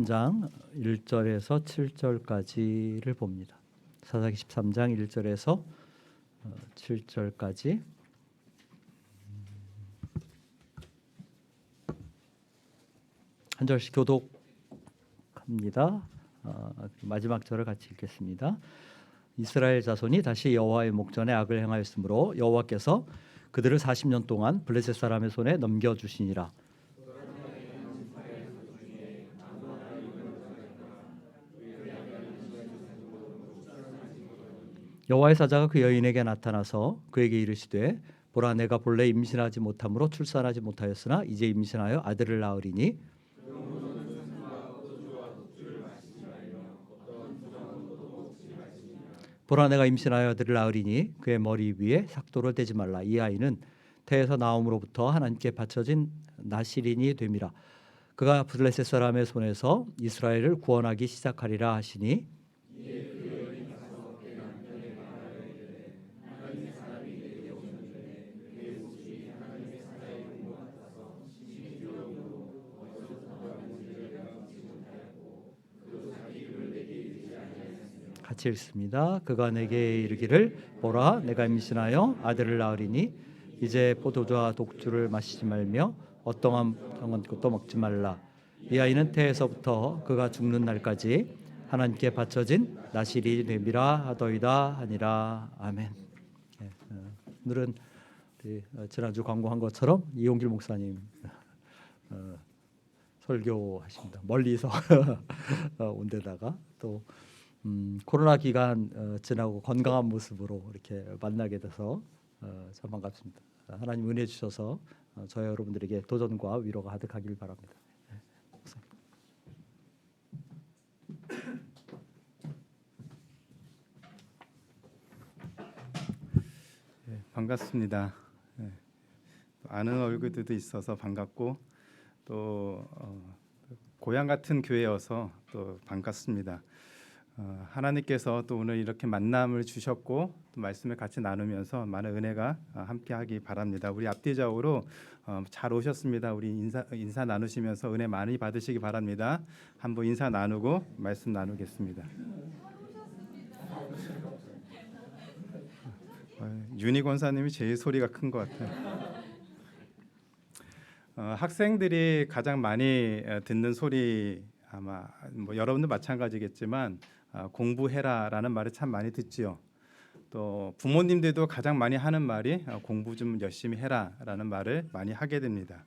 장 1절에서 7절까지를 봅니다. 사사기 13장 1절에서 7절까지 한 절씩 교독합니다. 마지막 절을 같이 읽겠습니다. 이스라엘 자손이 다시 여호와의 목전에 악을 행하였으므로 여호와께서 그들을 40년 동안 블레셋 사람의 손에 넘겨주시니라. 여호와의 사자가 그 여인에게 나타나서 그에게 이르시되 보라, 내가 본래 임신하지 못함으로 출산하지 못하였으나 이제 임신하여 아들을 낳으리니 보라, 내가 임신하여 아들을 낳으리니 그의 머리 위에 삭도를 떼지 말라. 이 아이는 태에서 나옴으로부터 하나님께 바쳐진 나실인이 됨이라. 그가 블레셋 사람의 손에서 이스라엘을 구원하기 시작하리라 하시니 같이 읽습니다. 그가 내게 이르기를 보라, 내가 임신하여 아들을 낳으리니 이제 포도주와 독주를 마시지 말며 어떠한 것도 먹지 말라. 이 아이는 태에서부터 그가 죽는 날까지 하나님께 바쳐진 나실이 됨이라 하더이다 하니라. 아멘. 오늘은 지난주 광고한 것처럼 이용길 목사님 설교하십니다. 멀리서 온 데다가 또 코로나 기간 지나고 건강한 모습으로 이렇게 만나게 돼서 참 반갑습니다. 하나님 은혜 주셔서 저희 여러분들에게 도전과 위로가 가득하길 바랍니다. 반갑습니다. 아는 얼굴들도 있어서 반갑고 또 고향 같은 교회여서 또 반갑습니다. 하나님께서 또 오늘 이렇게 만남을 주셨고 또 말씀을 같이 나누면서 많은 은혜가 함께하기 바랍니다. 우리 앞뒤좌우로 잘 오셨습니다. 우리 인사 나누시면서 은혜 많이 받으시기 바랍니다. 한번 인사 나누고 말씀 나누겠습니다. 윤희 권사님이 제일 소리가 큰 것 같아요. 학생들이 가장 많이 듣는 소리 아마 여러분도 마찬가지겠지만 공부해라라는 말을 참 많이 듣지요. 또 부모님들도 가장 많이 하는 말이 공부 좀 열심히 해라라는 말을 많이 하게 됩니다.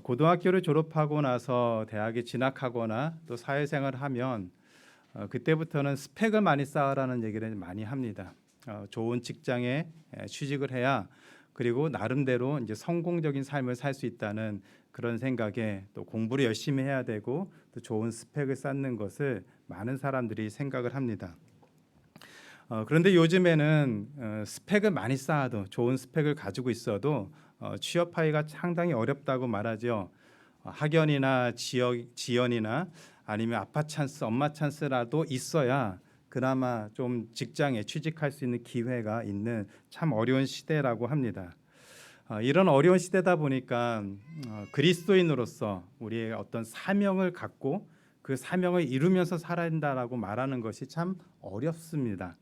고등학교를 졸업하고 나서 대학에 진학하거나 또 사회생활을 하면 그때부터는 스펙을 많이 쌓으라는 얘기를 많이 합니다. 좋은 직장에 취직을 해야 그리고 나름대로 이제 성공적인 삶을 살 수 있다는 그런 생각에 또 공부를 열심히 해야 되고 또 좋은 스펙을 쌓는 것을 많은 사람들이 생각을 합니다. 그런데 요즘에는 스펙을 많이 쌓아도 좋은 스펙을 가지고 있어도 취업하기가 상당히 어렵다고 말하죠. 학연이나 지연이나 아니면 아빠 찬스, 엄마 찬스라도 있어야 그나마 좀 직장에 취직할 수 있는 기회가 있는 참 어려운 시대라고 합니다. 이런 어려운 시대다 보니까 그리스도인으로서 우리의 어떤 사명을 갖고 그 사명을 이루면서 살아야 된다라고 말하는 것이 참 어렵습니다.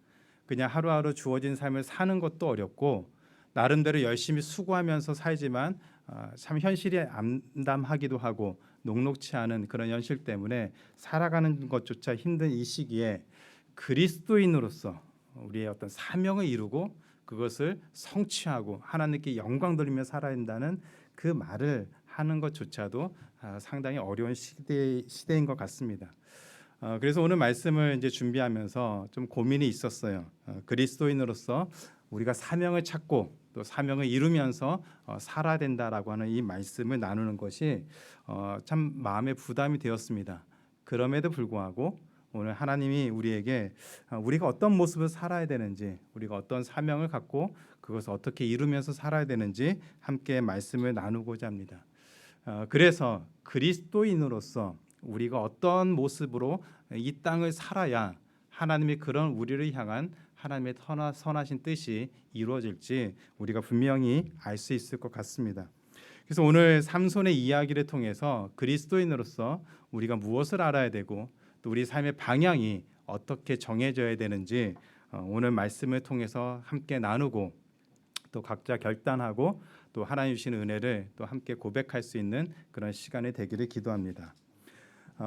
그냥 하루하루 주어진 삶을 사는 것도 어렵고 나름대로 열심히 수고하면서 살지만 참 현실이 암담하기도 하고 녹록치 않은 그런 현실 때문에 살아가는 것조차 힘든 이 시기에 그리스도인으로서 우리의 어떤 사명을 이루고 그것을 성취하고 하나님께 영광 돌리며 살아야 한다는 그 말을 하는 것조차도 상당히 어려운 시대인 것 같습니다. 그래서 오늘 말씀을 이제 준비하면서 좀 고민이 있었어요. 그리스도인으로서 우리가 사명을 찾고 또 사명을 이루면서 살아야 된다라고 하는 이 말씀을 나누는 것이 참 마음에 부담이 되었습니다. 그럼에도 불구하고 오늘 하나님이 우리에게 우리가 어떤 모습을 살아야 되는지, 우리가 어떤 사명을 갖고 그것을 어떻게 이루면서 살아야 되는지 함께 말씀을 나누고자 합니다. 그래서 그리스도인으로서 우리가 어떤 모습으로 이 땅을 살아야 하나님이 그런 우리를 향한 하나님의 선하신 뜻이 이루어질지 우리가 분명히 알 수 있을 것 같습니다. 그래서 오늘 삼손의 이야기를 통해서 그리스도인으로서 우리가 무엇을 알아야 되고 또 우리 삶의 방향이 어떻게 정해져야 되는지 오늘 말씀을 통해서 함께 나누고 또 각자 결단하고 또 하나님 주시는 은혜를 또 함께 고백할 수 있는 그런 시간이 되기를 기도합니다.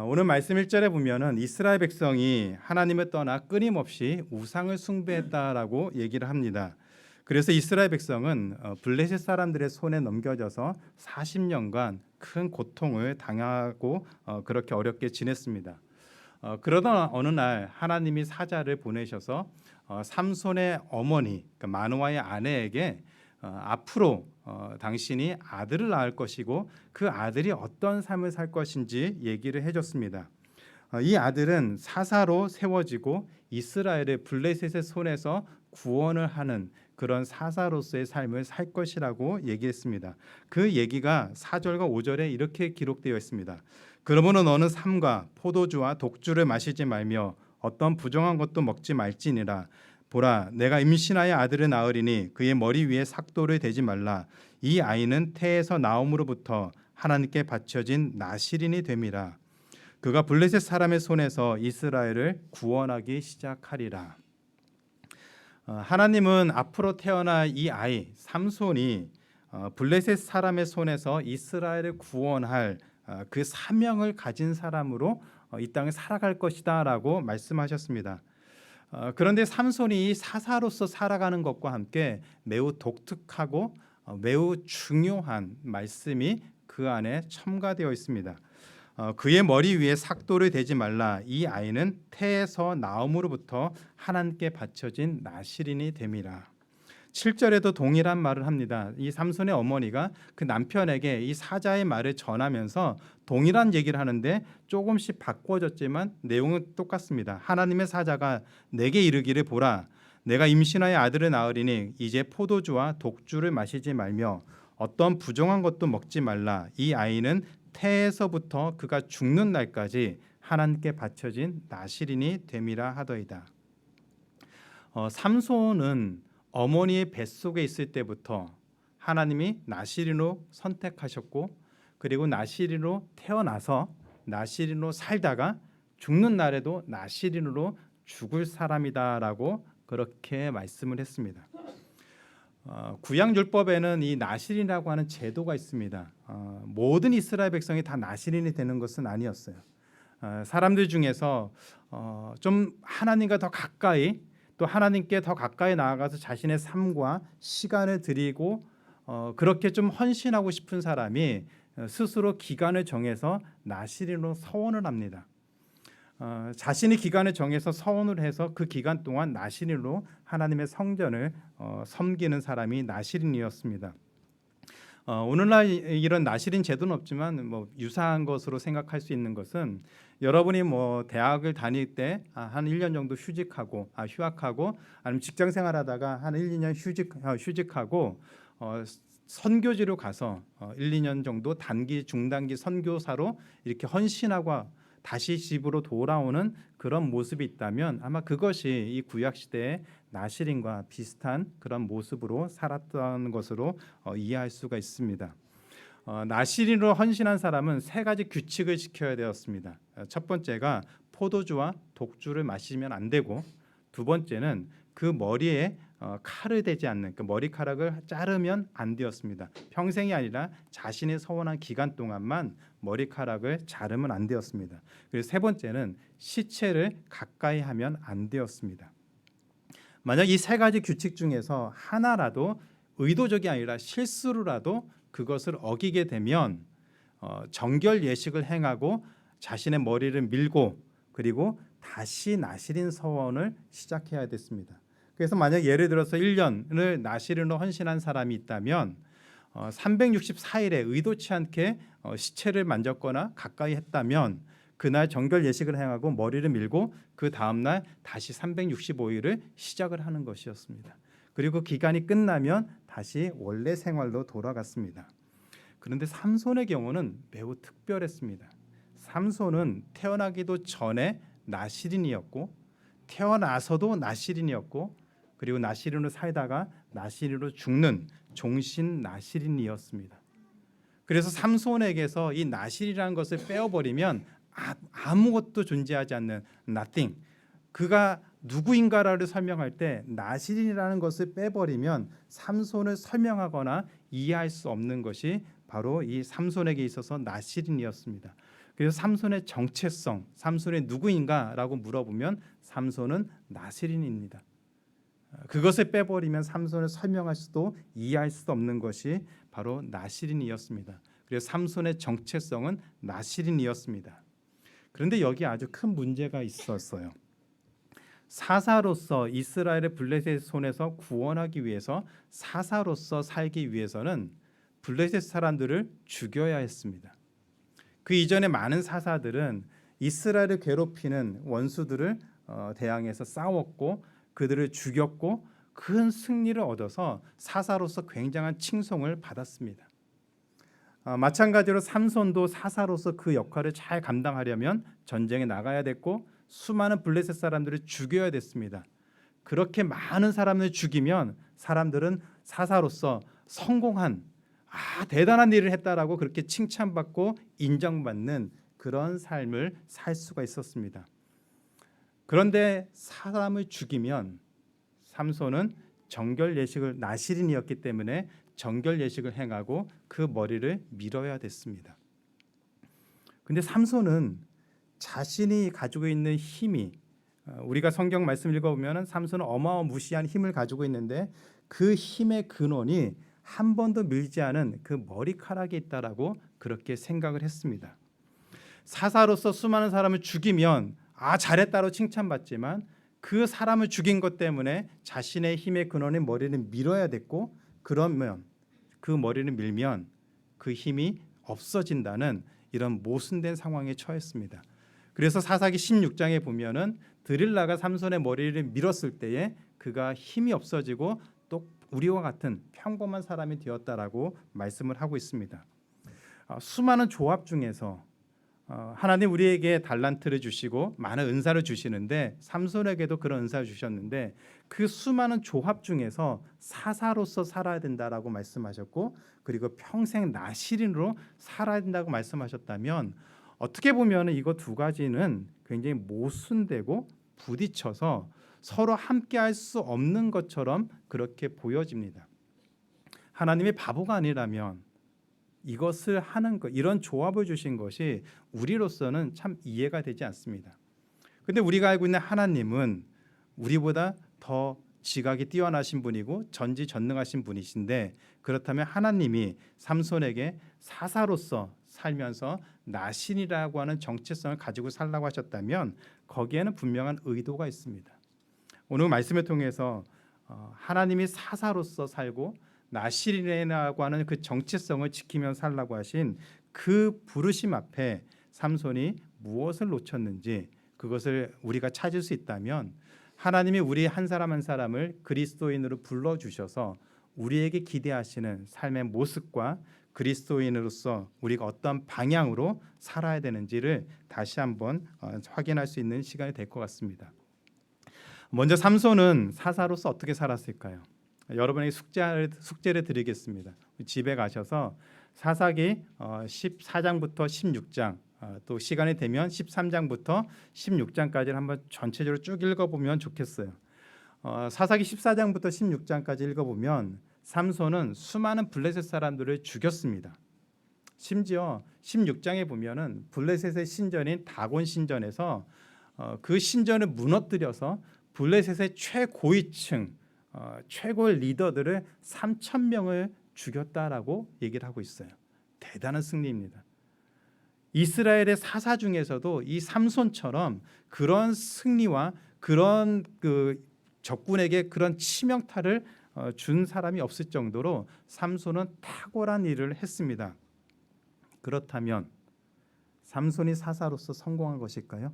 오늘 말씀 1절에 보면은 이스라엘 백성이 하나님을 떠나 끊임없이 우상을 숭배했다라고 얘기를 합니다. 그래서 이스라엘 백성은 블레셋 사람들의 손에 넘겨져서 40년간 큰 고통을 당하고 그렇게 어렵게 지냈습니다. 그러던 어느 날 하나님이 사자를 보내셔서 삼손의 어머니 그러니까 마누아의 아내에게 앞으로 당신이 아들을 낳을 것이고 그 아들이 어떤 삶을 살 것인지 얘기를 해줬습니다. 이 아들은 사사로 세워지고 이스라엘의 블레셋의 손에서 구원을 하는 그런 사사로서의 삶을 살 것이라고 얘기했습니다. 그 얘기가 4절과 5절에 이렇게 기록되어 있습니다. 그러므로 너는 삼과 포도주와 독주를 마시지 말며 어떤 부정한 것도 먹지 말지니라. 보라, 내가 임신하여 아들을 낳으리니 그의 머리 위에 삭도를 대지 말라. 이 아이는 태에서 나옴으로부터 하나님께 바쳐진 나실인이 됨이라. 그가 블레셋 사람의 손에서 이스라엘을 구원하기 시작하리라. 하나님은 앞으로 태어날 이 아이 삼손이 블레셋 사람의 손에서 이스라엘을 구원할 그 사명을 가진 사람으로 이 땅에 살아갈 것이다라고 말씀하셨습니다. 그런데 삼손이 사사로서 살아가는 것과 함께 매우 독특하고 매우 중요한 말씀이 그 안에 첨가되어 있습니다. 그의 머리 위에 삭도를 대지 말라. 이 아이는 태에서 나옴으로부터 하나님께 바쳐진 나실인이 됨이라. 7절에도 동일한 말을 합니다. 이 삼손의 어머니가 그 남편에게 이 사자의 말을 전하면서 동일한 얘기를 하는데 조금씩 바꿔졌지만 내용은 똑같습니다. 하나님의 사자가 내게 이르기를 보라, 내가 임신하여 아들을 낳으리니 이제 포도주와 독주를 마시지 말며 어떤 부정한 것도 먹지 말라. 이 아이는 태에서부터 그가 죽는 날까지 하나님께 바쳐진 나실인이 됨이라 하더이다. 삼손은 어머니의 뱃속에 있을 때부터 하나님이 나실인으로 선택하셨고 그리고 나실인으로 태어나서 나실인으로 살다가 죽는 날에도 나실인으로 죽을 사람이다라고 그렇게 말씀을 했습니다. 구약율법에는 이 나실인이라고 하는 제도가 있습니다. 모든 이스라엘 백성이 다 나실인이 되는 것은 아니었어요. 사람들 중에서 좀 하나님과 더 가까이 또 하나님께 더 가까이 나아가서 자신의 삶과 시간을 드리고 그렇게 좀 헌신하고 싶은 사람이 스스로 기간을 정해서 나실인으로 서원을 합니다. 자신이 기간을 정해서 서원을 해서 그 기간 동안 나실인으로 하나님의 성전을 섬기는 사람이 나실인이었습니다. 오늘날 이런 나실인 제도는 없지만 뭐 유사한 것으로 생각할 수 있는 것은 여러분이 뭐 대학을 다닐 때 한 1년 정도 휴학하고 아니면 직장 생활하다가 한 1, 2년 휴직하고 선교지로 가서 1, 2년 정도 단기 중단기 선교사로 이렇게 헌신하고 다시 집으로 돌아오는 그런 모습이 있다면 아마 그것이 이 구약 시대의 나실인과 비슷한 그런 모습으로 살았던 것으로 이해할 수가 있습니다. 나실인으로 헌신한 사람은 세 가지 규칙을 지켜야 되었습니다. 첫 번째가 포도주와 독주를 마시면 안 되고, 두 번째는 그 머리에 칼을 대지 않는 그 머리카락을 자르면 안 되었습니다. 평생이 아니라 자신이 서원한 기간 동안만 머리카락을 자르면 안 되었습니다. 그리고 세 번째는 시체를 가까이 하면 안 되었습니다. 만약 이 세 가지 규칙 중에서 하나라도 의도적이 아니라 실수로라도 그것을 어기게 되면 정결 예식을 행하고 자신의 머리를 밀고 그리고 다시 나실인 서원을 시작해야 됐습니다. 그래서 만약 예를 들어서 1년을 나실인으로 헌신한 사람이 있다면 364일에 의도치 않게 시체를 만졌거나 가까이 했다면 그날 정결 예식을 행하고 머리를 밀고 그 다음 날 다시 365일을 시작을 하는 것이었습니다. 그리고 기간이 끝나면 다시 원래 생활로 돌아갔습니다. 그런데 삼손의 경우는 매우 특별했습니다. 삼손은 태어나기도 전에 나실인이었고 태어나서도 나실인이었고 그리고 나실인으로 살다가 나실인으로 죽는 종신 나실인이었습니다. 그래서 삼손에게서 이 나실이라는 것을 빼어버리면 아무것도 존재하지 않는 nothing, 그가 누구인가를 설명할 때 나실이라는 것을 빼버리면 삼손을 설명하거나 이해할 수 없는 것이 바로 이 삼손에게 있어서 나실인이었습니다. 그래서 삼손의 정체성, 삼손의 누구인가라고 물어보면 삼손은 나실인입니다. 그것을 빼버리면 삼손을 설명할 수도 이해할 수도 없는 것이 바로 나실인이었습니다. 그래서 삼손의 정체성은 나실인이었습니다. 그런데 여기 아주 큰 문제가 있었어요. 사사로서 이스라엘의 블레셋 손에서 구원하기 위해서, 사사로서 살기 위해서는 블레셋 사람들을 죽여야 했습니다. 그 이전에 많은 사사들은 이스라엘을 괴롭히는 원수들을 대항해서 싸웠고 그들을 죽였고 큰 승리를 얻어서 사사로서 굉장한 칭송을 받았습니다. 마찬가지로 삼손도 사사로서 그 역할을 잘 감당하려면 전쟁에 나가야 됐고 수많은 블레셋 사람들을 죽여야 됐습니다. 그렇게 많은 사람을 죽이면 사람들은 사사로서 성공한 대단한 일을 했다라고 그렇게 칭찬받고 인정받는 그런 삶을 살 수가 있었습니다. 그런데 사람을 죽이면 삼손은 정결 예식을, 나실인이었기 때문에 정결 예식을 행하고 그 머리를 밀어야 됐습니다. 근데 삼손은 자신이 가지고 있는 힘이, 우리가 성경 말씀 읽어보면 삼손은 어마어마무시한 힘을 가지고 있는데 그 힘의 근원이 한 번도 밀지 않은 그 머리카락에 있다라고 그렇게 생각을 했습니다. 사사로서 수많은 사람을 죽이면 잘했다로 칭찬받지만 그 사람을 죽인 것 때문에 자신의 힘의 근원인 머리를 밀어야 됐고, 그러면 그 머리를 밀면 그 힘이 없어진다는 이런 모순된 상황에 처했습니다. 그래서 사사기 16장에 보면은 드릴라가 삼손의 머리를 밀었을 때에 그가 힘이 없어지고 또 우리와 같은 평범한 사람이 되었다라고 말씀을 하고 있습니다. 수많은 조합 중에서 하나님 우리에게 달란트를 주시고 많은 은사를 주시는데 삼손에게도 그런 은사를 주셨는데 그 수많은 조합 중에서 사사로서 살아야 된다라고 말씀하셨고, 그리고 평생 나실인으로 살아야 된다고 말씀하셨다면 어떻게 보면 이거 두 가지는 굉장히 모순되고 부딪혀서 서로 함께할 수 없는 것처럼 그렇게 보여집니다. 하나님이 바보가 아니라면 이것을 하는 것, 이런 조합을 주신 것이 우리로서는 참 이해가 되지 않습니다. 근데 우리가 알고 있는 하나님은 우리보다 더 지각이 뛰어나신 분이고 전지전능하신 분이신데, 그렇다면 하나님이 삼손에게 사사로서 살면서 나신이라고 하는 정체성을 가지고 살라고 하셨다면 거기에는 분명한 의도가 있습니다. 오늘 말씀을 통해서 하나님이 사사로서 살고 나실이라고 하는 그 정체성을 지키며 살라고 하신 그 부르심 앞에 삼손이 무엇을 놓쳤는지 그것을 우리가 찾을 수 있다면, 하나님이 우리 한 사람 한 사람을 그리스도인으로 불러주셔서 우리에게 기대하시는 삶의 모습과 그리스도인으로서 우리가 어떤 방향으로 살아야 되는지를 다시 한번 확인할 수 있는 시간이 될 것 같습니다. 먼저 삼손은 사사로서 어떻게 살았을까요? 여러분에게 숙제를 드리겠습니다. 집에 가셔서 사사기 14장부터 16장, 또 시간이 되면 13장부터 16장까지를 한번 전체적으로 쭉 읽어보면 좋겠어요. 사사기 14장부터 16장까지 읽어보면 삼손은 수많은 블레셋 사람들을 죽였습니다. 심지어 16장에 보면은 블레셋의 신전인 다곤 신전에서 그 신전을 무너뜨려서 블레셋의 최고위층, 최고의 리더들을 3,000명을 죽였다라고 얘기를 하고 있어요. 대단한 승리입니다. 이스라엘의 사사 중에서도 이 삼손처럼 그런 승리와 그런 그 적군에게 그런 치명타를 준 사람이 없을 정도로 삼손은 탁월한 일을 했습니다. 그렇다면 삼손이 사사로서 성공한 것일까요?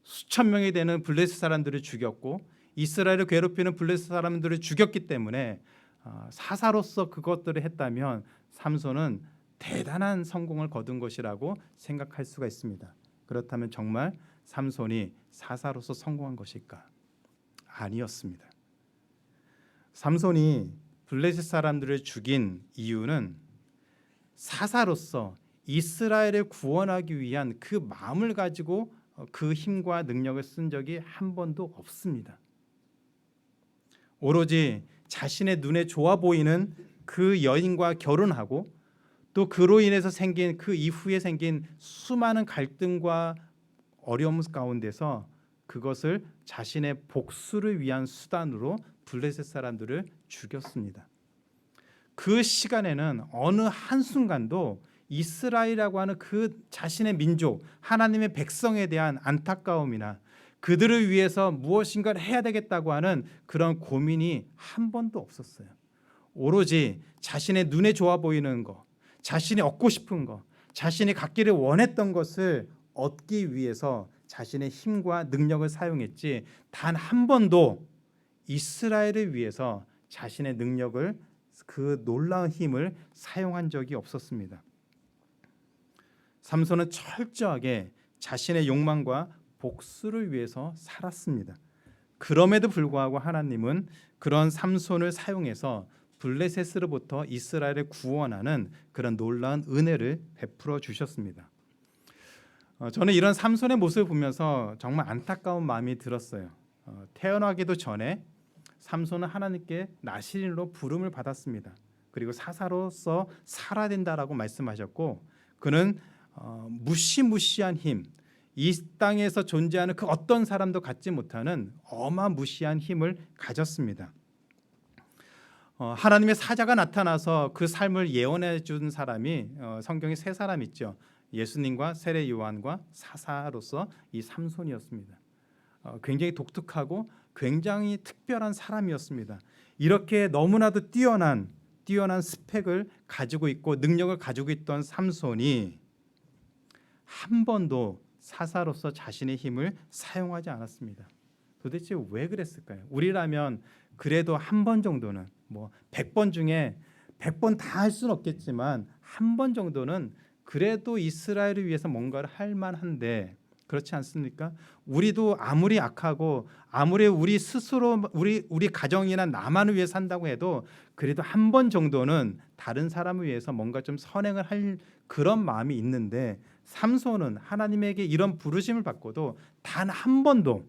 수천 명이 되는 블레셋 사람들을 죽였고 이스라엘을 괴롭히는 블레셋 사람들을 죽였기 때문에 사사로서 그것들을 했다면 삼손은 대단한 성공을 거둔 것이라고 생각할 수가 있습니다. 그렇다면 정말 삼손이 사사로서 성공한 것일까? 아니었습니다. 삼손이 블레셋 사람들을 죽인 이유는 사사로서 이스라엘을 구원하기 위한 그 마음을 가지고 그 힘과 능력을 쓴 적이 한 번도 없습니다. 오로지 자신의 눈에 좋아 보이는 그 여인과 결혼하고 또 그로 인해서 생긴 그 이후에 생긴 수많은 갈등과 어려움 가운데서 그것을 자신의 복수를 위한 수단으로 블레셋 사람들을 죽였습니다. 그 시간에는 어느 한순간도 이스라엘이라고 하는 그 자신의 민족, 하나님의 백성에 대한 안타까움이나 그들을 위해서 무엇인가를 해야 되겠다고 하는 그런 고민이 한 번도 없었어요. 오로지 자신의 눈에 좋아 보이는 것, 자신이 얻고 싶은 것, 자신이 갖기를 원했던 것을 얻기 위해서 자신의 힘과 능력을 사용했지 단 한 번도 이스라엘을 위해서 자신의 능력을 그 놀라운 힘을 사용한 적이 없었습니다. 삼손은 철저하게 자신의 욕망과 복수를 위해서 살았습니다. 그럼에도 불구하고 하나님은 그런 삼손을 사용해서 블레셋으로부터 이스라엘을 구원하는 그런 놀라운 은혜를 베풀어 주셨습니다. 저는 이런 삼손의 모습을 보면서 정말 안타까운 마음이 들었어요. 태어나기도 전에 삼손은 하나님께 나실인으로 부름을 받았습니다. 그리고 사사로서 살아야 된다라고 말씀하셨고 그는 무시무시한 힘, 이 땅에서 존재하는 그 어떤 사람도 갖지 못하는 어마무시한 힘을 가졌습니다. 하나님의 사자가 나타나서 그 삶을 예언해 준 사람이 성경에 세 사람 있죠. 예수님과 세례 요한과 사사로서 이 삼손이었습니다. 굉장히 독특하고 굉장히 특별한 사람이었습니다. 이렇게 너무나도 뛰어난 스펙을 가지고 있고 능력을 가지고 있던 삼손이 한 번도 사사로서 자신의 힘을 사용하지 않았습니다. 도대체 왜 그랬을까요? 우리라면 그래도 한 번 정도는 100번 중에 100번 다 할 수는 없겠지만 한 번 정도는 그래도 이스라엘을 위해서 뭔가를 할 만한데 그렇지 않습니까? 우리도 아무리 악하고 아무리 우리 스스로 우리 가정이나 나만을 위해 산다고 해도 그래도 한 번 정도는 다른 사람을 위해서 뭔가 좀 선행을 할 그런 마음이 있는데 삼손은 하나님에게 이런 부르심을 받고도 단 한 번도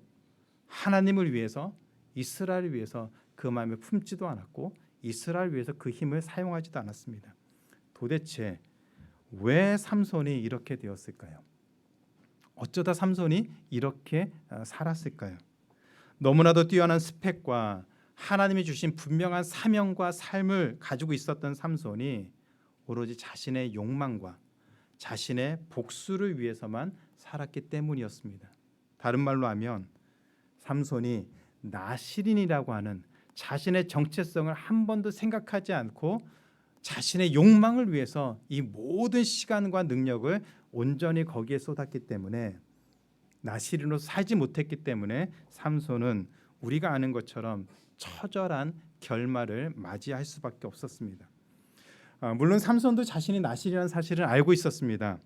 하나님을 위해서 이스라엘을 위해서 그 마음을 품지도 않았고 이스라엘을 위해서 그 힘을 사용하지도 않았습니다. 도대체 왜 삼손이 이렇게 되었을까요? 어쩌다 삼손이 이렇게 살았을까요? 너무나도 뛰어난 스펙과 하나님이 주신 분명한 사명과 삶을 가지고 있었던 삼손이 오로지 자신의 욕망과 자신의 복수를 위해서만 살았기 때문이었습니다. 다른 말로 하면 삼손이 나실인이라고 하는 자신의 정체성을 한 번도 생각하지 않고 자신의 욕망을 위해서 이 모든 시간과 능력을 온전히 거기에 쏟았기 때문에 나실인으로 살지 못했기 때문에 삼손은 우리가 아는 것처럼 처절한 결말을 맞이할 수밖에 없었습니다. 물론 삼손도 자신이 나실이라는 사실을 알고 있었습니다.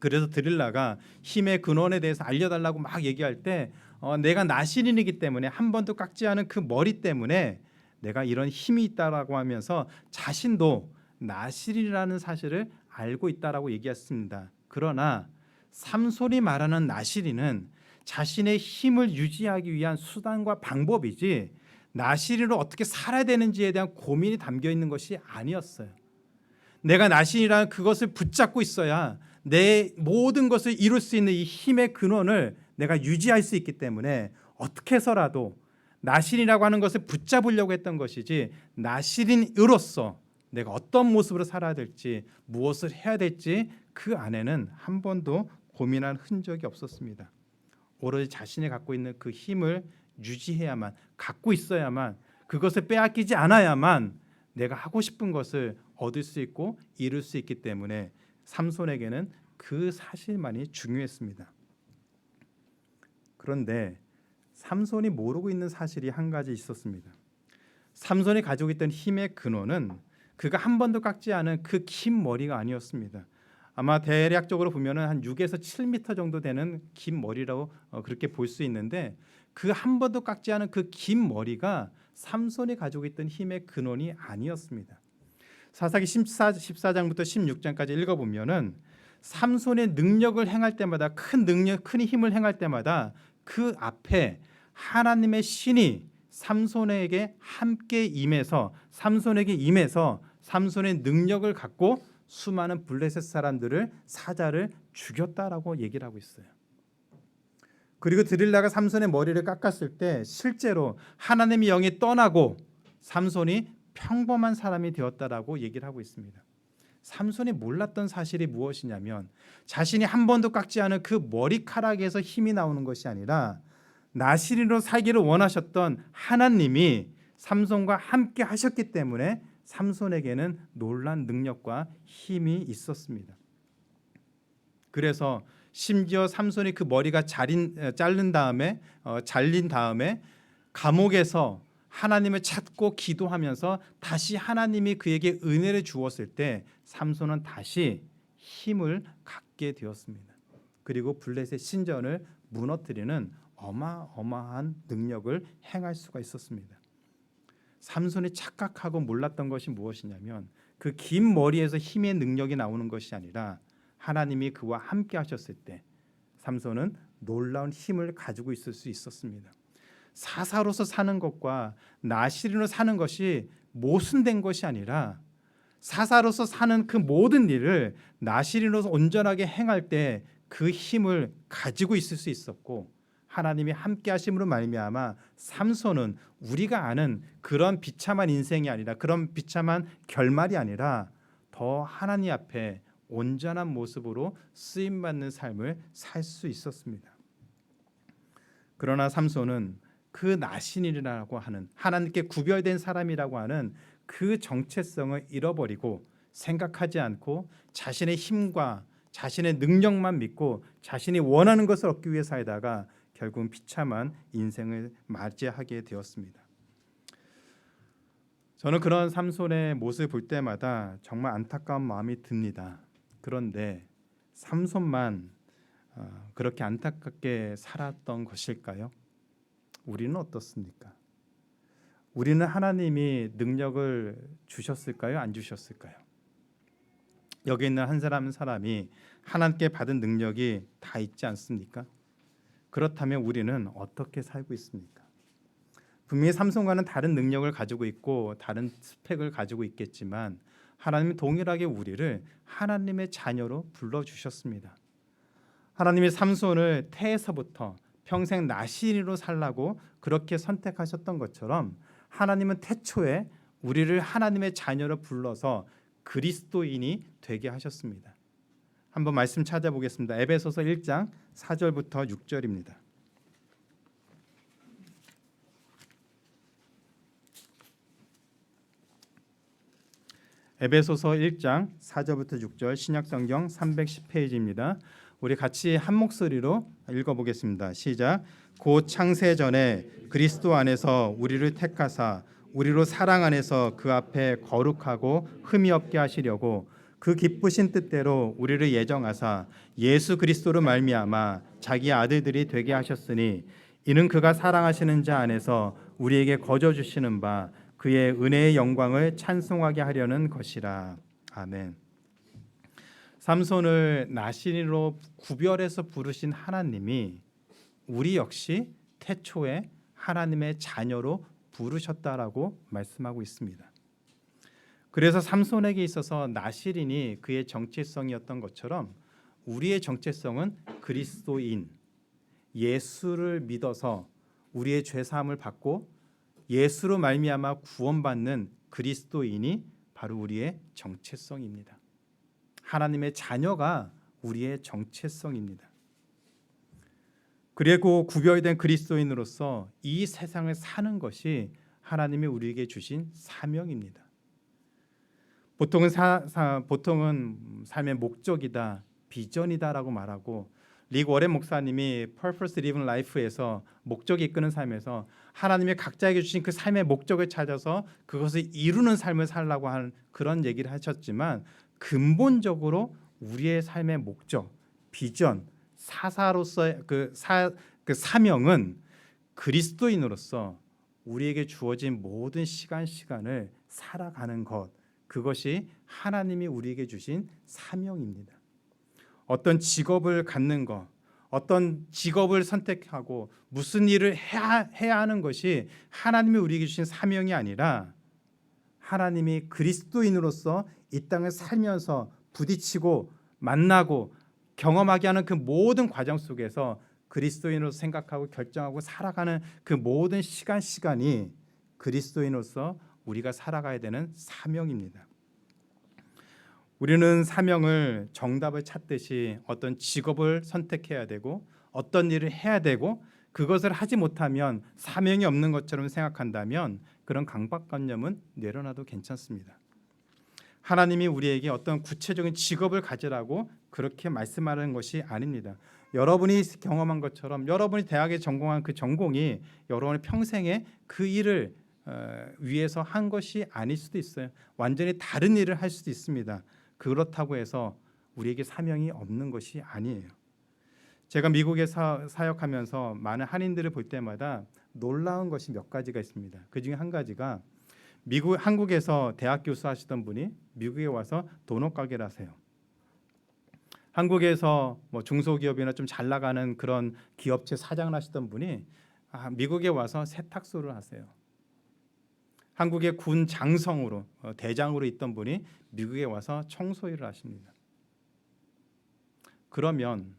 그래서 드릴라가 힘의 근원에 대해서 알려달라고 막 얘기할 때 내가 나실인이기 때문에 한 번도 깎지 않은 그 머리 때문에 내가 이런 힘이 있다라고 하면서 자신도 나실이라는 사실을 알고 있다라고 얘기했습니다. 그러나 삼손이 말하는 나실이는 자신의 힘을 유지하기 위한 수단과 방법이지 나실이로 어떻게 살아야 되는지에 대한 고민이 담겨 있는 것이 아니었어요. 내가 나실이라는 그것을 붙잡고 있어야 내 모든 것을 이룰 수 있는 이 힘의 근원을 내가 유지할 수 있기 때문에 어떻게 해서라도 나실이라고 하는 것을 붙잡으려고 했던 것이지 나실인으로서 내가 어떤 모습으로 살아야 될지 무엇을 해야 될지 그 안에는 한 번도 고민한 흔적이 없었습니다. 오로지 자신이 갖고 있는 그 힘을 유지해야만 갖고 있어야만 그것을 빼앗기지 않아야만 내가 하고 싶은 것을 얻을 수 있고 이룰 수 있기 때문에 삼손에게는 그 사실만이 중요했습니다. 그런데 삼손이 모르고 있는 사실이 한 가지 있었습니다. 삼손이 가지고 있던 힘의 근원은 그가 한 번도 깎지 않은 그 긴 머리가 아니었습니다. 아마 대략적으로 보면은 한 6에서 7m 정도 되는 긴 머리라고 그렇게 볼 수 있는데 그 한 번도 깎지 않은 그 긴 머리가 삼손이 가지고 있던 힘의 근원이 아니었습니다. 사사기 14장부터 16장까지 읽어보면은 삼손의 능력을 행할 때마다 큰 힘을 행할 때마다 그 앞에 하나님의 신이 삼손에게 함께 임해서 삼손의 능력을 갖고 수많은 블레셋 사람들을 사자를 죽였다라고 얘기를 하고 있어요. 그리고 드릴라가 삼손의 머리를 깎았을 때 실제로 하나님의 영이 떠나고 삼손이 평범한 사람이 되었다라고 얘기를 하고 있습니다. 삼손이 몰랐던 사실이 무엇이냐면 자신이 한 번도 깎지 않은 그 머리카락에서 힘이 나오는 것이 아니라 나시린으로 살기를 원하셨던 하나님이 삼손과 함께 하셨기 때문에 삼손에게는 놀란 능력과 힘이 있었습니다. 그래서 심지어 삼손이 그 머리가 잘린 다음에 감옥에서 하나님을 찾고 기도하면서 다시 하나님이 그에게 은혜를 주었을 때 삼손은 다시 힘을 갖게 되었습니다. 그리고 블레셋 신전을 무너뜨리는 어마어마한 능력을 행할 수가 있었습니다. 삼손이 착각하고 몰랐던 것이 무엇이냐면 그 긴 머리에서 힘의 능력이 나오는 것이 아니라 하나님이 그와 함께 하셨을 때 삼손은 놀라운 힘을 가지고 있을 수 있었습니다. 사사로서 사는 것과 나시린으로 사는 것이 모순된 것이 아니라 사사로서 사는 그 모든 일을 나시린으로서 온전하게 행할 때 그 힘을 가지고 있을 수 있었고 하나님이 함께 하심으로 말미암아 삼손은 우리가 아는 그런 비참한 인생이 아니라 그런 비참한 결말이 아니라 더 하나님 앞에 온전한 모습으로 쓰임받는 삶을 살 수 있었습니다. 그러나 삼손은 그 나신이라고 하는 하나님께 구별된 사람이라고 하는 그 정체성을 잃어버리고 생각하지 않고 자신의 힘과 자신의 능력만 믿고 자신이 원하는 것을 얻기 위해 살다가 결국은 비참한 인생을 맞이하게 되었습니다. 저는 그런 삼손의 모습을 볼 때마다 정말 안타까운 마음이 듭니다. 그런데 삼손만 그렇게 안타깝게 살았던 것일까요? 우리는 어떻습니까? 우리는 하나님이 능력을 주셨을까요? 안 주셨을까요? 여기 있는 한 사람 한 사람이 하나님께 받은 능력이 다 있지 않습니까? 그렇다면 우리는 어떻게 살고 있습니까? 분명히 삼손과는 다른 능력을 가지고 있고 다른 스펙을 가지고 있겠지만 하나님은 동일하게 우리를 하나님의 자녀로 불러주셨습니다. 하나님이 삼손을 태에서부터 평생 나시린으로 살라고 그렇게 선택하셨던 것처럼 하나님은 태초에 우리를 하나님의 자녀로 불러서 그리스도인이 되게 하셨습니다. 한번 말씀 찾아보겠습니다. 에베소서 1장 4절부터 6절입니다. 에베소서 1장 4절부터 6절 신약성경 310페이지입니다. 우리 같이 한 목소리로 읽어보겠습니다. 시작. 곧 창세 전에 그리스도 안에서 우리를 택하사 우리로 사랑 안에서 그 앞에 거룩하고 흠이 없게 하시려고 그 기쁘신 뜻대로 우리를 예정하사 예수 그리스도로 말미암아 자기 아들들이 되게 하셨으니 이는 그가 사랑하시는 자 안에서 우리에게 거저 주시는 바 그의 은혜의 영광을 찬송하게 하려는 것이라. 아멘. 삼손을 나신으로 구별해서 부르신 하나님이 우리 역시 태초에 하나님의 자녀로 부르셨다라고 말씀하고 있습니다. 그래서 삼손에게 있어서 나시린이 그의 정체성이었던 것처럼 우리의 정체성은 그리스도인, 예수를 믿어서 우리의 죄 사함을 받고 예수로 말미암아 구원받는 그리스도인이 바로 우리의 정체성입니다. 하나님의 자녀가 우리의 정체성입니다. 그리고 구별된 그리스도인으로서 이 세상을 사는 것이 하나님이 우리에게 주신 사명입니다. 보통은 삶의 목적이다, 비전이다라고 말하고 릭 워렌 목사님이 Purpose Driven Life에서 목적이 이끄는 삶에서 하나님이 각자에게 주신 그 삶의 목적을 찾아서 그것을 이루는 삶을 살라고 하는 그런 얘기를 하셨지만 근본적으로 우리의 삶의 목적, 비전, 사사로서의 그 사명은 그리스도인으로서 우리에게 주어진 모든 시간을 살아가는 것, 그것이 하나님이 우리에게 주신 사명입니다. 어떤 직업을 갖는 것, 어떤 직업을 선택하고 무슨 일을 해야 하는 것이 하나님이 우리에게 주신 사명이 아니라 하나님이 그리스도인으로서 이 땅을 살면서 부딪히고 만나고 경험하게 하는 그 모든 과정 속에서 그리스도인으로 생각하고 결정하고 살아가는 그 모든 시간이 그리스도인으로서 우리가 살아가야 되는 사명입니다. 우리는 사명을 정답을 찾듯이 어떤 직업을 선택해야 되고 어떤 일을 해야 되고 그것을 하지 못하면 사명이 없는 것처럼 생각한다면 그런 강박관념은 내려놔도 괜찮습니다. 하나님이 우리에게 어떤 구체적인 직업을 가지라고 그렇게 말씀하는 것이 아닙니다. 여러분이 경험한 것처럼 여러분이 대학에 전공한 그 전공이 여러분의 평생에 그 일을 위해서 한 것이 아닐 수도 있어요. 완전히 다른 일을 할 수도 있습니다. 그렇다고 해서 우리에게 사명이 없는 것이 아니에요. 제가 미국에 사역하면서 많은 한인들을 볼 때마다 놀라운 것이 몇 가지가 있습니다. 그 중에 한 가지가 한국에서 대학 교수 하시던 분이 미국에 와서 도넛 가게를 하세요. 한국에서 뭐 중소기업이나 좀 잘 나가는 그런 기업체 사장을 하시던 분이 미국에 와서 세탁소를 하세요. 한국의 군 장성으로 대장으로 있던 분이 미국에 와서 청소 일을 하십니다. 그러면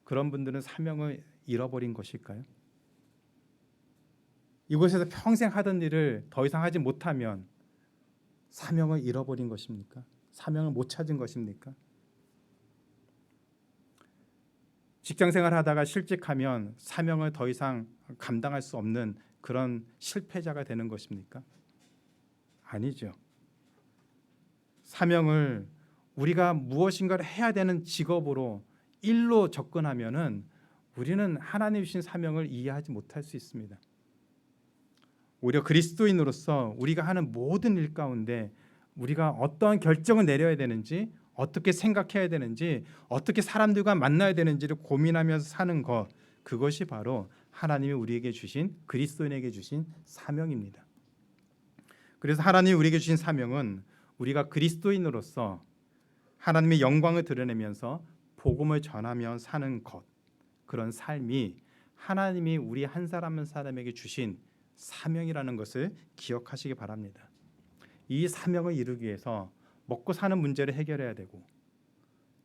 그런 분들은 사명을 잃어버린 것일까요? 이곳에서 평생 하던 일을 더 이상 하지 못하면 사명을 잃어버린 것입니까? 사명을 못 찾은 것입니까? 직장생활 하다가 실직하면 사명을 더 이상 감당할 수 없는 그런 실패자가 되는 것입니까? 아니죠. 사명을 우리가 무엇인가를 해야 되는 직업으로 일로 접근하면은 우리는 하나님 주신 사명을 이해하지 못할 수 있습니다. 오히려 그리스도인으로서 우리가 하는 모든 일 가운데 우리가 어떠한 결정을 내려야 되는지, 어떻게 생각해야 되는지, 어떻게 사람들과 만나야 되는지를 고민하면서 사는 것, 그것이 바로 하나님이 우리에게 주신, 그리스도인에게 주신 사명입니다. 그래서 하나님이 우리에게 주신 사명은 우리가 그리스도인으로서 하나님의 영광을 드러내면서 복음을 전하며 사는 것, 그런 삶이 하나님이 우리 한 사람 한 사람에게 주신 사명이라는 것을 기억하시기 바랍니다. 이 사명을 이루기 위해서 먹고 사는 문제를 해결해야 되고,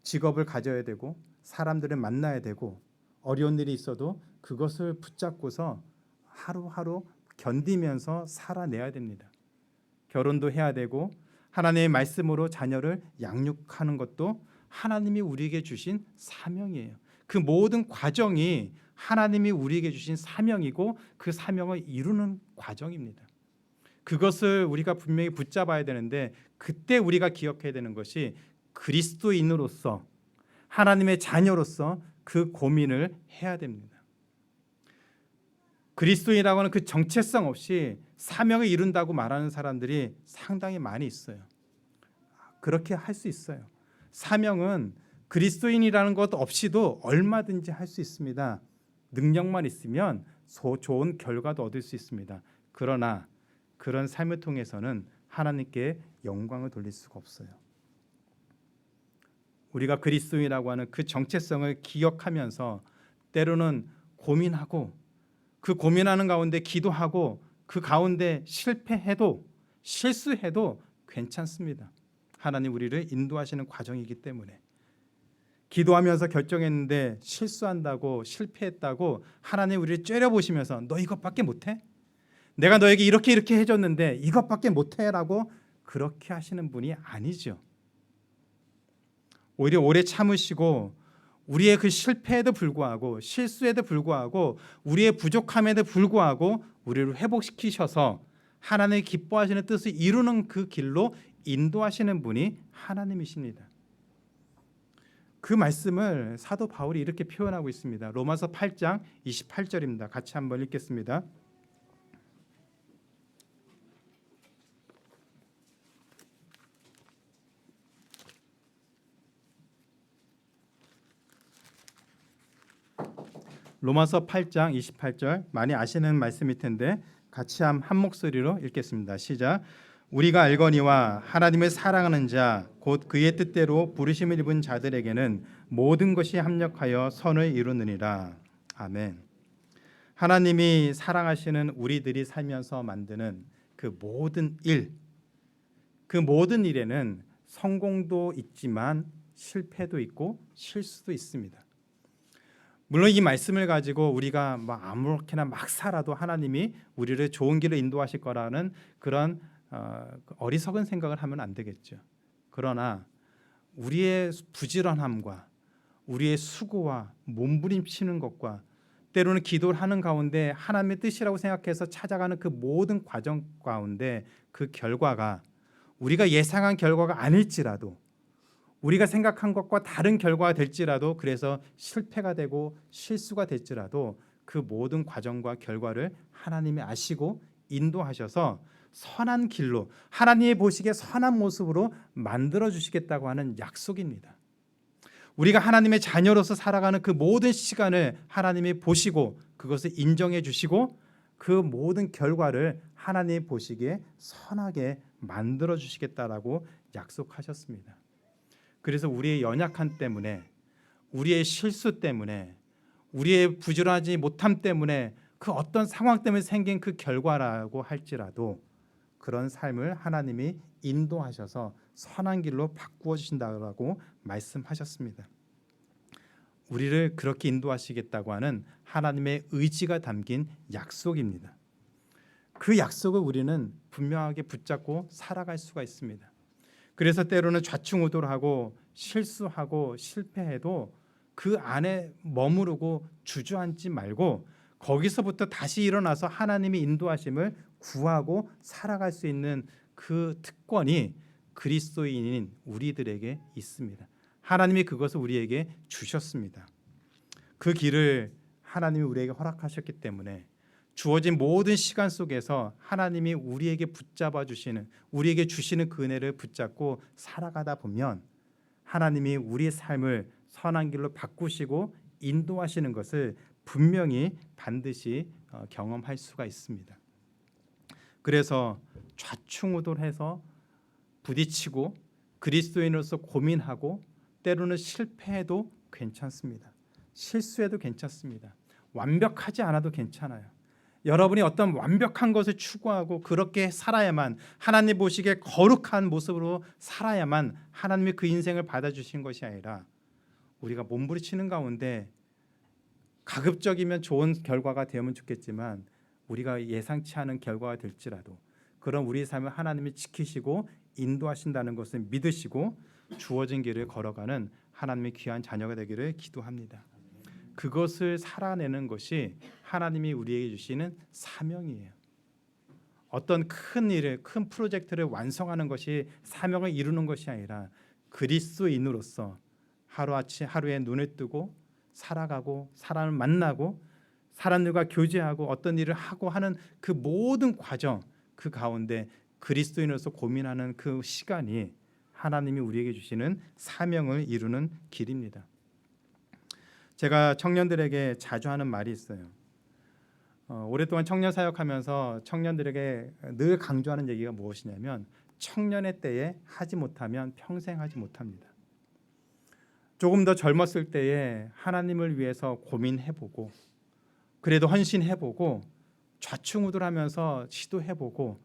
직업을 가져야 되고, 사람들을 만나야 되고, 어려운 일이 있어도 그것을 붙잡고서 하루하루 견디면서 살아내야 됩니다. 결혼도 해야 되고, 하나님의 말씀으로 자녀를 양육하는 것도 하나님이 우리에게 주신 사명이에요. 그 모든 과정이 하나님이 우리에게 주신 사명이고 그 사명을 이루는 과정입니다. 그것을 우리가 분명히 붙잡아야 되는데, 그때 우리가 기억해야 되는 것이 그리스도인으로서 하나님의 자녀로서 그 고민을 해야 됩니다. 그리스도인이라고 하는 그 정체성 없이 사명을 이룬다고 말하는 사람들이 상당히 많이 있어요. 그렇게 할 수 있어요. 사명은 그리스도인이라는 것 없이도 얼마든지 할 수 있습니다. 능력만 있으면 좋은 결과도 얻을 수 있습니다. 그러나 그런 삶을 통해서는 하나님께 영광을 돌릴 수가 없어요. 우리가 그리스도인이라고 하는 그 정체성을 기억하면서 때로는 고민하고, 그 고민하는 가운데 기도하고, 그 가운데 실패해도 실수해도 괜찮습니다. 하나님 우리를 인도하시는 과정이기 때문에. 기도하면서 결정했는데 실수한다고, 실패했다고 하나님 우리를 째려보시면서 너 이것밖에 못해? 내가 너에게 이렇게 해줬는데 이것밖에 못해라고 그렇게 하시는 분이 아니죠. 오히려 오래 참으시고 우리의 그 실패에도 불구하고, 실수에도 불구하고, 우리의 부족함에도 불구하고 우리를 회복시키셔서 하나님이 기뻐하시는 뜻을 이루는 그 길로 인도하시는 분이 하나님이십니다. 그 말씀을 사도 바울이 이렇게 표현하고 있습니다. 로마서 8장 28절입니다. 같이 한번 읽겠습니다. 로마서 8장 28절, 많이 아시는 말씀일 텐데 같이 한 목소리로 읽겠습니다. 시작. 우리가 알거니와 하나님을 사랑하는 자 곧 그의 뜻대로 부르심을 입은 자들에게는 모든 것이 합력하여 선을 이루느니라. 아멘. 하나님이 사랑하시는 우리들이 살면서 만드는 그 모든 일에는 성공도 있지만 실패도 있고 실수도 있습니다. 물론 이 말씀을 가지고 우리가 아무렇게나 막 살아도 하나님이 우리를 좋은 길로 인도하실 거라는 그런 어리석은 생각을 하면 안 되겠죠. 그러나 우리의 부지런함과 우리의 수고와 몸부림치는 것과 때로는 기도를 하는 가운데 하나님의 뜻이라고 생각해서 찾아가는 그 모든 과정 가운데 그 결과가 우리가 예상한 결과가 아닐지라도 우리가 생각한 것과 다른 결과가 될지라도 그래서 실패가 되고 실수가 될지라도 그 모든 과정과 결과를 하나님이 아시고 인도하셔서 선한 길로 하나님이 보시기에 선한 모습으로 만들어 주시겠다고 하는 약속입니다. 우리가 하나님의 자녀로서 살아가는 그 모든 시간을 하나님이 보시고 그것을 인정해 주시고 그 모든 결과를 하나님이 보시기에 선하게 만들어 주시겠다라고 약속하셨습니다. 그래서 우리의 연약함 때문에 우리의 실수 때문에 우리의 부지런하지 못함 때문에 그 어떤 상황 때문에 생긴 그 결과라고 할지라도 그런 삶을 하나님이 인도하셔서 선한 길로 바꾸어 주신다고 말씀하셨습니다. 우리를 그렇게 인도하시겠다고 하는 하나님의 의지가 담긴 약속입니다. 그 약속을 우리는 분명하게 붙잡고 살아갈 수가 있습니다. 그래서 때로는 좌충우돌하고 실수하고 실패해도 그 안에 머무르고 주저앉지 말고 거기서부터 다시 일어나서 하나님이 인도하심을 구하고 살아갈 수 있는 그 특권이 그리스도인인 우리들에게 있습니다. 하나님이 그것을 우리에게 주셨습니다. 그 길을 하나님이 우리에게 허락하셨기 때문에 주어진 모든 시간 속에서 하나님이 우리에게 붙잡아 주시는 우리에게 주시는 그 은혜를 붙잡고 살아가다 보면 하나님이 우리의 삶을 선한 길로 바꾸시고 인도하시는 것을 분명히 반드시 경험할 수가 있습니다. 그래서 좌충우돌해서 부딪히고 그리스도인으로서 고민하고 때로는 실패해도 괜찮습니다. 실수해도 괜찮습니다. 완벽하지 않아도 괜찮아요. 여러분이 어떤 완벽한 것을 추구하고 그렇게 살아야만 하나님 보시기에 거룩한 모습으로 살아야만 하나님이 그 인생을 받아주신 것이 아니라 우리가 몸부림치는 가운데 가급적이면 좋은 결과가 되면 좋겠지만 우리가 예상치 않은 결과가 될지라도 그런 우리의 삶을 하나님이 지키시고 인도하신다는 것을 믿으시고 주어진 길을 걸어가는 하나님의 귀한 자녀가 되기를 기도합니다. 그것을 살아내는 것이 하나님이 우리에게 주시는 사명이에요. 어떤 큰 일을, 큰 프로젝트를 완성하는 것이 사명을 이루는 것이 아니라 그리스도인으로서 하루에 눈을 뜨고 살아가고 사람을 만나고 사람들과 교제하고 어떤 일을 하고 하는 그 모든 과정 그 가운데 그리스도인으로서 고민하는 그 시간이 하나님이 우리에게 주시는 사명을 이루는 길입니다. 제가 청년들에게 자주 하는 말이 있어요. 오랫동안 청년 사역하면서 청년들에게 늘 강조하는 얘기가 무엇이냐면 청년의 때에 하지 못하면 평생 하지 못합니다. 조금 더 젊었을 때에 하나님을 위해서 고민해보고 그래도 헌신해보고 좌충우돌하면서 시도해보고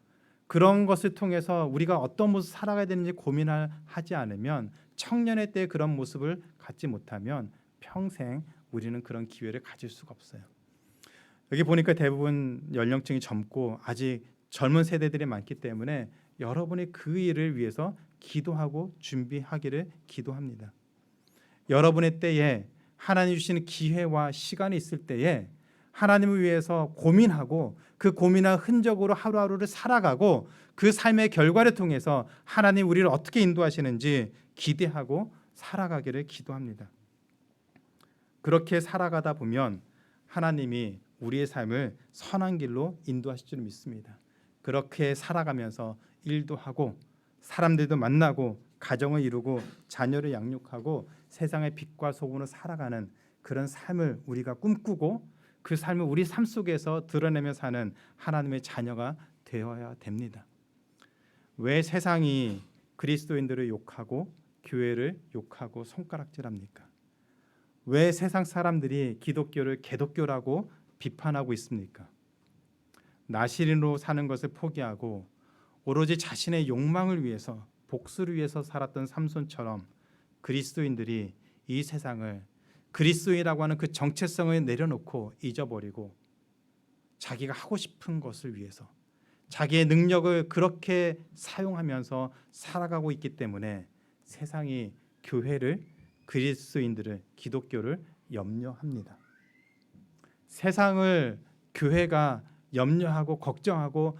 그런 것을 통해서 우리가 어떤 모습 살아가야 되는지 고민을 하지 않으면 청년의 때에 그런 모습을 갖지 못하면 평생 우리는 그런 기회를 가질 수가 없어요. 여기 보니까 대부분 연령층이 젊고 아직 젊은 세대들이 많기 때문에 여러분이 그 일을 위해서 기도하고 준비하기를 기도합니다. 여러분의 때에 하나님 주시는 기회와 시간이 있을 때에 하나님을 위해서 고민하고 그 고민한 흔적으로 하루하루를 살아가고 그 삶의 결과를 통해서 하나님 우리를 어떻게 인도하시는지 기대하고 살아가기를 기도합니다. 그렇게 살아가다 보면 하나님이 우리의 삶을 선한 길로 인도하실 줄 믿습니다. 그렇게 살아가면서 일도 하고 사람들도 만나고 가정을 이루고 자녀를 양육하고 세상의 빛과 소금으로 살아가는 그런 삶을 우리가 꿈꾸고 그 삶을 우리 삶 속에서 드러내며 사는 하나님의 자녀가 되어야 됩니다. 왜 세상이 그리스도인들을 욕하고 교회를 욕하고 손가락질합니까? 왜 세상 사람들이 기독교를 개독교라고 비판하고 있습니까? 나시린으로 사는 것을 포기하고 오로지 자신의 욕망을 위해서, 복수를 위해서 살았던 삼손처럼 그리스도인들이 이 세상을 그리스도인이라고 하는 그 정체성을 내려놓고 잊어버리고 자기가 하고 싶은 것을 위해서 자기의 능력을 그렇게 사용하면서 살아가고 있기 때문에 세상이 교회를, 그리스도인들을, 기독교를 염려합니다. 세상을 교회가 염려하고 걱정하고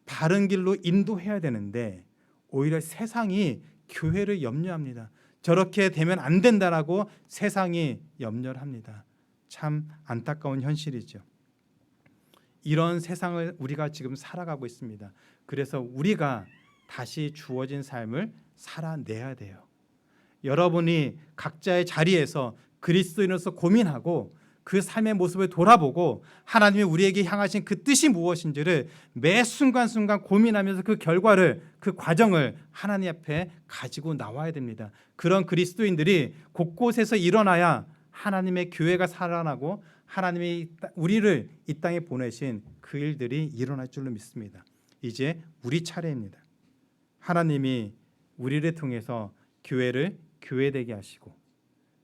바른 길로 인도해야 되는데 오히려 세상이 교회를 염려합니다. 저렇게 되면 안 된다라고 세상이 염려를 합니다. 참 안타까운 현실이죠. 이런 세상을 우리가 지금 살아가고 있습니다. 그래서 우리가 다시 주어진 삶을 살아내야 돼요. 여러분이 각자의 자리에서 그리스도인으로서 고민하고 그 삶의 모습을 돌아보고 하나님이 우리에게 향하신 그 뜻이 무엇인지를 매 순간순간 고민하면서 그 결과를, 그 과정을 하나님 앞에 가지고 나와야 됩니다. 그런 그리스도인들이 곳곳에서 일어나야 하나님의 교회가 살아나고 하나님이 우리를 이 땅에 보내신 그 일들이 일어날 줄로 믿습니다. 이제 우리 차례입니다. 하나님이 우리를 통해서 교회를 교회되게 하시고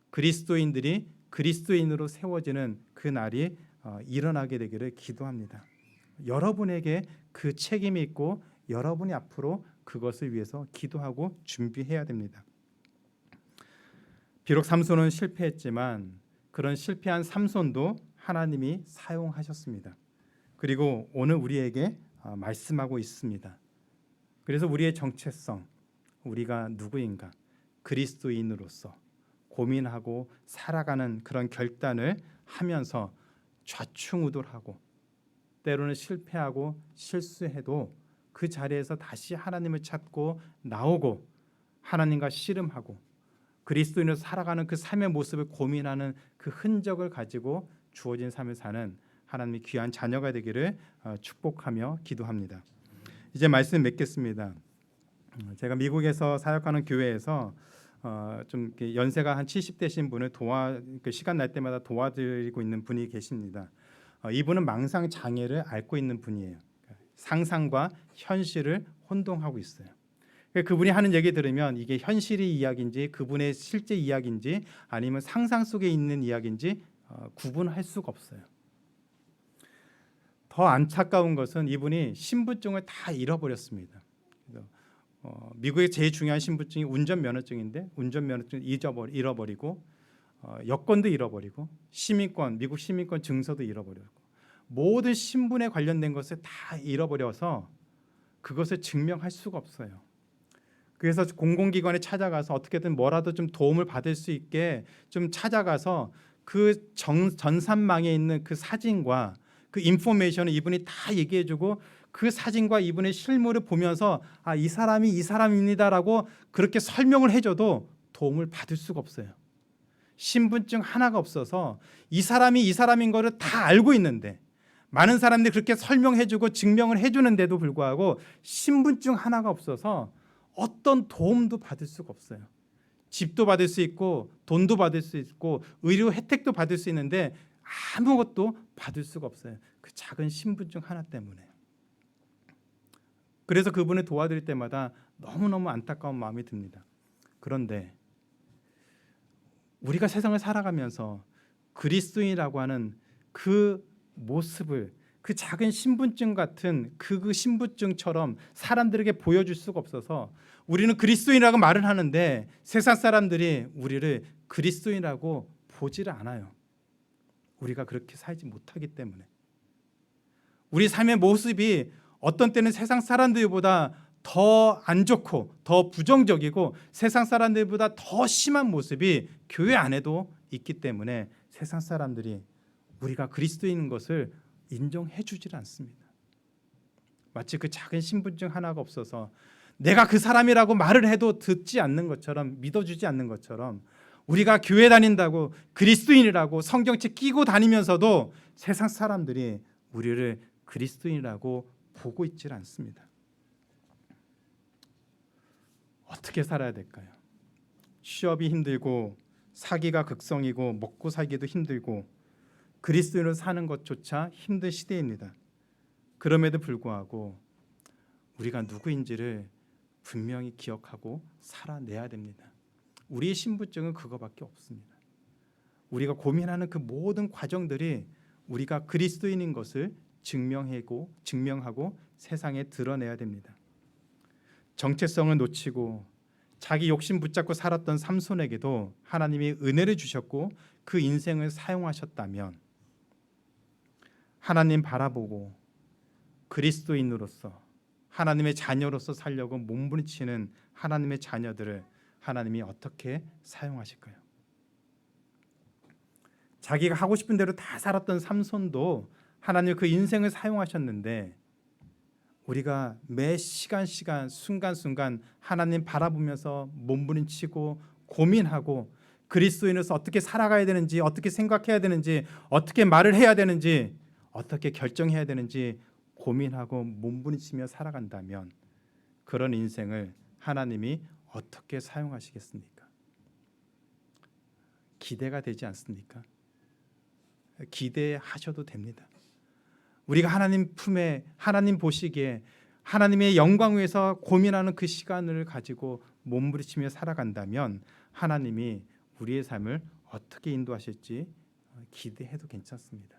그리스도인들이 그리스도인으로 세워지는 그 날이 일어나게 되기를 기도합니다. 여러분에게 그 책임이 있고 여러분이 앞으로 그것을 위해서 기도하고 준비해야 됩니다. 비록 삼손은 실패했지만 그런 실패한 삼손도 하나님이 사용하셨습니다. 그리고 오늘 우리에게 말씀하고 있습니다. 그래서 우리의 정체성, 우리가 누구인가, 그리스도인으로서 고민하고 살아가는 그런 결단을 하면서 좌충우돌하고 때로는 실패하고 실수해도 그 자리에서 다시 하나님을 찾고 나오고 하나님과 씨름하고 그리스도인으로 살아가는 그 삶의 모습을 고민하는 그 흔적을 가지고 주어진 삶을 사는 하나님의 귀한 자녀가 되기를 축복하며 기도합니다. 이제 말씀 맺겠습니다. 제가 미국에서 사역하는 교회에서 좀 연세가 한 70대신 분을 시간 날 때마다 도와드리고 있는 분이 계십니다. 이분은 망상 장애를 앓고 있는 분이에요. 상상과 현실을 혼동하고 있어요. 그분이 하는 얘기 들으면 이게 현실의 이야기인지 그분의 실제 이야기인지 아니면 상상 속에 있는 이야기인지 구분할 수가 없어요. 더 안타까운 것은 이분이 신분증을 다 잃어버렸습니다. 미국의 제일 중요한 신분증이 운전면허증인데 운전면허증을 잃어버리고 여권도 잃어버리고 시민권, 미국 시민권 증서도 잃어버리고 모든 신분에 관련된 것을 다 잃어버려서 그것을 증명할 수가 없어요. 그래서 공공기관에 찾아가서 어떻게든 뭐라도 좀 도움을 받을 수 있게 좀 찾아가서 그 전산망에 있는 그 사진과 그 인포메이션을 이분이 다 얘기해주고 그 사진과 이분의 실물을 보면서 이 사람이 이 사람입니다라고 그렇게 설명을 해줘도 도움을 받을 수가 없어요. 신분증 하나가 없어서 이 사람이 이 사람인 거를 다 알고 있는데 많은 사람들이 그렇게 설명해주고 증명을 해주는데도 불구하고 신분증 하나가 없어서 어떤 도움도 받을 수가 없어요. 집도 받을 수 있고 돈도 받을 수 있고 의료 혜택도 받을 수 있는데 아무것도 받을 수가 없어요. 그 작은 신분증 하나 때문에. 그래서 그분을 도와드릴 때마다 너무너무 안타까운 마음이 듭니다. 그런데 우리가 세상을 살아가면서 그리스도인이라고 하는 그 모습을 그 작은 신분증 같은 그 신분증처럼 사람들에게 보여줄 수가 없어서 우리는 그리스도인이라고 말을 하는데 세상 사람들이 우리를 그리스도인이라고 보지를 않아요. 우리가 그렇게 살지 못하기 때문에 우리 삶의 모습이 어떤 때는 세상 사람들보다 더 안 좋고 더 부정적이고 세상 사람들보다 더 심한 모습이 교회 안에도 있기 때문에 세상 사람들이 우리가 그리스도인인 것을 인정해 주질 않습니다. 마치 그 작은 신분증 하나가 없어서 내가 그 사람이라고 말을 해도 듣지 않는 것처럼 믿어주지 않는 것처럼 우리가 교회 다닌다고 그리스도인이라고 성경책 끼고 다니면서도 세상 사람들이 우리를 그리스도인이라고 보고 있질 않습니다. 어떻게 살아야 될까요? 취업이 힘들고 사기가 극성이고 먹고 살기도 힘들고 그리스도인으로 사는 것조차 힘든 시대입니다. 그럼에도 불구하고 우리가 누구인지를 분명히 기억하고 살아내야 됩니다. 우리의 신분증은 그거밖에 없습니다. 우리가 고민하는 그 모든 과정들이 우리가 그리스도인인 것을 증명하고 세상에 드러내야 됩니다. 정체성을 놓치고 자기 욕심 붙잡고 살았던 삼손에게도 하나님이 은혜를 주셨고 그 인생을 사용하셨다면 하나님 바라보고 그리스도인으로서 하나님의 자녀로서 살려고 몸부림치는 하나님의 자녀들을 하나님이 어떻게 사용하실까요? 자기가 하고 싶은 대로 다 살았던 삼손도 하나님 그 인생을 사용하셨는데 우리가 매 시간 순간순간 하나님 바라보면서 몸부림치고 고민하고 그리스도인으로서 어떻게 살아가야 되는지, 어떻게 생각해야 되는지, 어떻게 말을 해야 되는지, 어떻게 결정해야 되는지 고민하고 몸부림치며 살아간다면 그런 인생을 하나님이 어떻게 사용하시겠습니까? 기대가 되지 않습니까? 기대하셔도 됩니다. 우리가 하나님 품에 하나님 보시기에 하나님의 영광 위에서 고민하는 그 시간을 가지고 몸부림치며 살아간다면 하나님이 우리의 삶을 어떻게 인도하실지 기대해도 괜찮습니다.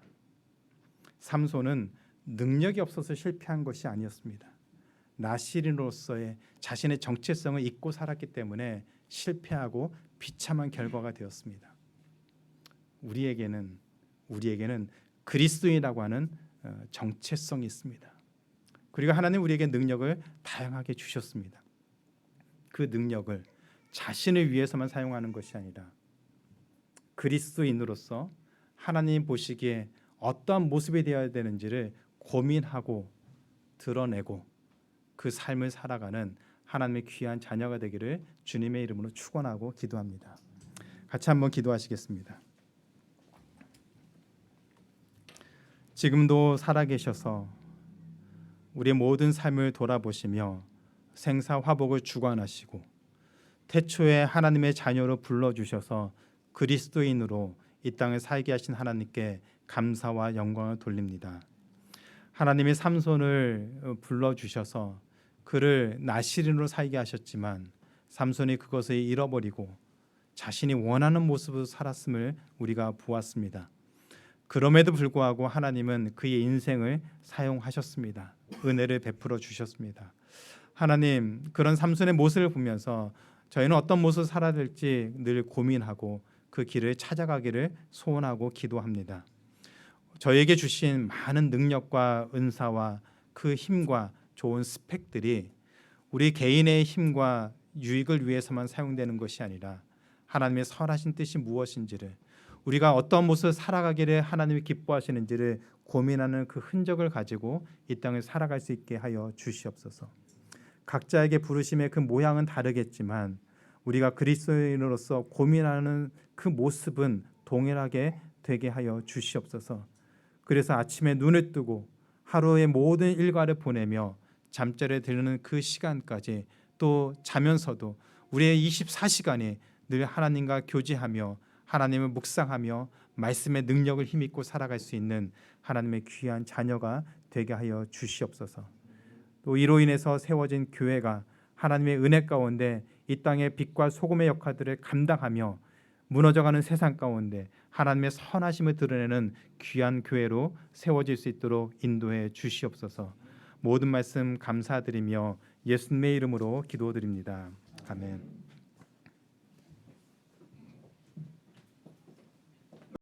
삼손은 능력이 없어서 실패한 것이 아니었습니다. 나시린으로서의 자신의 정체성을 잊고 살았기 때문에 실패하고 비참한 결과가 되었습니다. 우리에게는 그리스도인이라고 하는 정체성이 있습니다. 그리고 하나님 우리에게 능력을 다양하게 주셨습니다. 그 능력을 자신을 위해서만 사용하는 것이 아니라 그리스도인으로서 하나님 보시기에 어떠한 모습이 되어야 되는지를 고민하고 드러내고 그 삶을 살아가는 하나님의 귀한 자녀가 되기를 주님의 이름으로 축원하고 기도합니다. 같이 한번 기도하시겠습니다. 지금도 살아계셔서 우리의 모든 삶을 돌아보시며 생사화복을 주관하시고 태초에 하나님의 자녀로 불러주셔서 그리스도인으로 이 땅을 살게 하신 하나님께 감사와 영광을 돌립니다. 하나님의 삼손을 불러주셔서 그를 나시린으로 살게 하셨지만 삼손이 그것을 잃어버리고 자신이 원하는 모습으로 살았음을 우리가 보았습니다. 그럼에도 불구하고 하나님은 그의 인생을 사용하셨습니다. 은혜를 베풀어 주셨습니다. 하나님, 그런 삼손의 모습을 보면서 저희는 어떤 모습을 살아야 될지 늘 고민하고 그 길을 찾아가기를 소원하고 기도합니다. 저에게 주신 많은 능력과 은사와 그 힘과 좋은 스펙들이 우리 개인의 힘과 유익을 위해서만 사용되는 것이 아니라 하나님의 선하신 뜻이 무엇인지를 우리가 어떤 모습을 살아가기를 하나님이 기뻐하시는지를 고민하는 그 흔적을 가지고 이 땅을 살아갈 수 있게 하여 주시옵소서. 각자에게 부르심의 그 모양은 다르겠지만 우리가 그리스도인으로서 고민하는 그 모습은 동일하게 되게 하여 주시옵소서. 그래서 아침에 눈을 뜨고 하루의 모든 일과를 보내며 잠자리에 드는 그 시간까지 또 자면서도 우리의 24시간이 늘 하나님과 교제하며 하나님을 묵상하며 말씀의 능력을 힘입고 살아갈 수 있는 하나님의 귀한 자녀가 되게 하여 주시옵소서. 또 이로 인해서 세워진 교회가 하나님의 은혜 가운데 이 땅의 빛과 소금의 역할들을 감당하며 무너져가는 세상 가운데 하나님의 선하심을 드러내는 귀한 교회로 세워질 수 있도록 인도해 주시옵소서. 모든 말씀 감사드리며 예수님의 이름으로 기도드립니다. 아멘.